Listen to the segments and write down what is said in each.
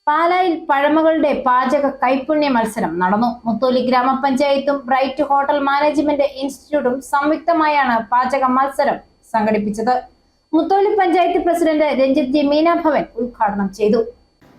പാലായിൽ പഴമകളുടെ പാചക കൈപ്പുണ്യ മത്സരം നടന്നു. മുത്തോലി ഗ്രാമപഞ്ചായത്തും ബ്രൈറ്റ് ഹോട്ടൽ മാനേജ്മെന്റ് ഇൻസ്റ്റിറ്റ്യൂട്ടും സംയുക്തമായാണ് പാചക മത്സരം സംഘടിപ്പിച്ചത്. മുത്തോലി പഞ്ചായത്ത് പ്രസിഡന്റ് രഞ്ജിത്ത് ജി മീനാഭവൻ ഉദ്ഘാടനം ചെയ്തു.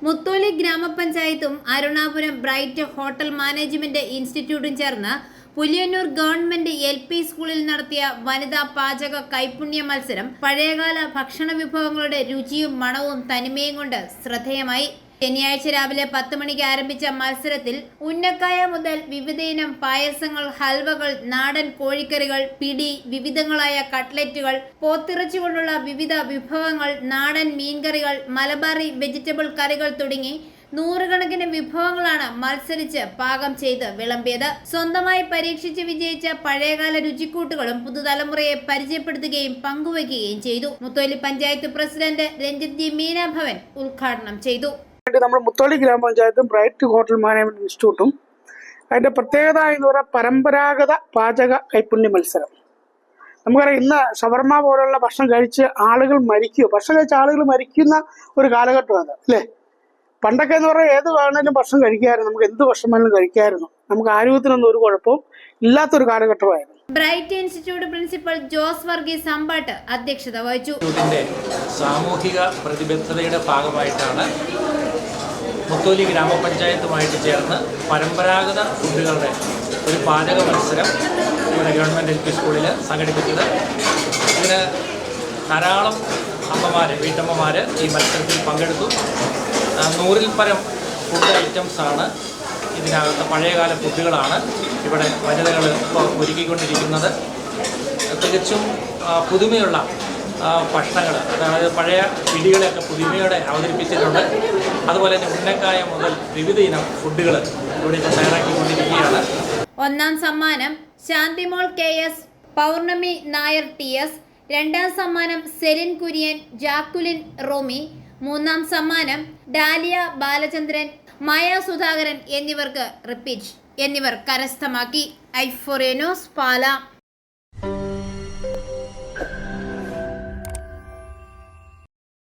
മുത്തോലി ഗ്രാമപഞ്ചായത്തും അരുണാപുരം ബ്രൈറ്റ് ഹോട്ടൽ മാനേജ്മെന്റ് ഇൻസ്റ്റിറ്റ്യൂട്ടും ചേർന്ന് പുലിയന്നൂർ ഗവൺമെന്റ് LP സ്കൂളിൽ നടത്തിയ വനിതാ പാചക കൈപ്പുണ്യ മത്സരം പഴയകാല ഭക്ഷണ വിഭവങ്ങളുടെ രുചിയും മണവും തനിമയും കൊണ്ട് ശ്രദ്ധേയമായി. ശനിയാഴ്ച രാവിലെ 10 മണിക്ക് ആരംഭിച്ച മത്സരത്തിൽ ഉന്നക്കായ മുതൽ വിവിധയിനം പായസങ്ങൾ, ഹൽവകൾ, നാടൻ കോഴിക്കറികൾ, പിടി, വിവിധങ്ങളായ കട്ട്ലറ്റുകൾ, പോത്തിറച്ചി കൊണ്ടുള്ള വിവിധ വിഭവങ്ങൾ, നാടൻ മീൻകറികൾ, മലബാറി വെജിറ്റബിൾ കറികൾ തുടങ്ങി നൂറുകണക്കിന് വിഭവങ്ങളാണ് മത്സരിച്ച് പാകം ചെയ്ത് വിളമ്പിയത്. സ്വന്തമായി പരീക്ഷിച്ച് വിജയിച്ച പഴയകാല രുചിക്കൂട്ടുകളും പുതുതലമുറയെ പരിചയപ്പെടുത്തുകയും പങ്കുവയ്ക്കുകയും ചെയ്തു. മുത്തോലി പഞ്ചായത്ത് പ്രസിഡന്റ് രഞ്ജിത്ത് ജി മീനാഭവൻ ഉദ്ഘാടനം ചെയ്തു. നമ്മുടെ മുത്തോലി ഗ്രാമപഞ്ചായത്തും ബ്രൈറ്റ് ഹോട്ടൽ മാനേജ്മെന്റ് ഇൻസ്റ്റിറ്റ്യൂട്ടും അതിന്റെ പ്രത്യേകത എന്ന് പറയുന്ന പരമ്പരാഗത പാചക കൈപ്പുണ്യ മത്സരം. നമുക്കറിയാം, ഇന്ന് ഷവർമ പോലുള്ള ഭക്ഷണം കഴിച്ച് ആളുകൾ ഭക്ഷണം കഴിച്ച ആളുകൾ മരിക്കുന്ന ഒരു കാലഘട്ടമാണ്, അല്ലേ? പണ്ടൊക്കെ എന്ന് പറഞ്ഞാൽ ഏത് വേണമെങ്കിലും ഭക്ഷണം കഴിക്കാമായിരുന്നു, നമുക്ക് എന്ത് ഭക്ഷണം വേണമെങ്കിലും കഴിക്കാമായിരുന്നു, നമുക്ക് ആരോഗ്യത്തിനൊന്നും ഒരു കുഴപ്പവും ഇല്ലാത്തൊരു കാലഘട്ടമായിരുന്നു. Bright institute principal Jose Varghese Ambatt അധ്യക്ഷത വഹിച്ചു. സാമൂഹിക പ്രതിബദ്ധതയുടെ ഭാഗമായിട്ടാണ് മുത്തോലി ഗ്രാമപഞ്ചായത്തുമായിട്ട് ചേർന്ന് പരമ്പരാഗത ഫുഡുകളുടെ ഒരു പാചക മത്സരം ഇവിടെ ഗവൺമെൻറ് LP സ്കൂളിൽ സംഘടിപ്പിച്ചത്. ഇതിന് ധാരാളം വീട്ടമ്മമാർ ഈ മത്സരത്തിൽ പങ്കെടുത്തു. 100-ൽ പരം ഫുഡ് ഐറ്റംസാണ് ഇതിനകത്ത്, പഴയകാല ഫുഡുകളാണ് ഇവിടെ വനിതകൾ ഇപ്പോൾ ഒരുക്കിക്കൊണ്ടിരിക്കുന്നത്. തികച്ചും പുതുമയുള്ള ഭക്ഷണങ്ങൾ, അതായത് പഴയ പിടികളെയൊക്കെ പുതുമയോടെ അവതരിപ്പിച്ചിട്ടുണ്ട്. അതുപോലെ തന്നെ ഉന്നക്കായ മുതൽ വിവിധ ഇനം ഫുഡുകൾ ഇവിടെ ഇപ്പോൾ തയ്യാറാക്കിക്കൊണ്ടിരിക്കുകയാണ്. ഒന്നാം സമ്മാനം ശാന്തിമോൾ KS, പൗർണമി നായർ TS. രണ്ടാം സമ്മാനം സെലിൻ കുര്യൻ, ജാക്കുലിൻ റോമി. മൂന്നാം സമ്മാനം ഡാലിയ ബാലചന്ദ്രൻ, മായ സുധാകരൻ എന്നിവർ കരസ്ഥമാക്കി. ഐ4A ന്യൂസ്, പാല.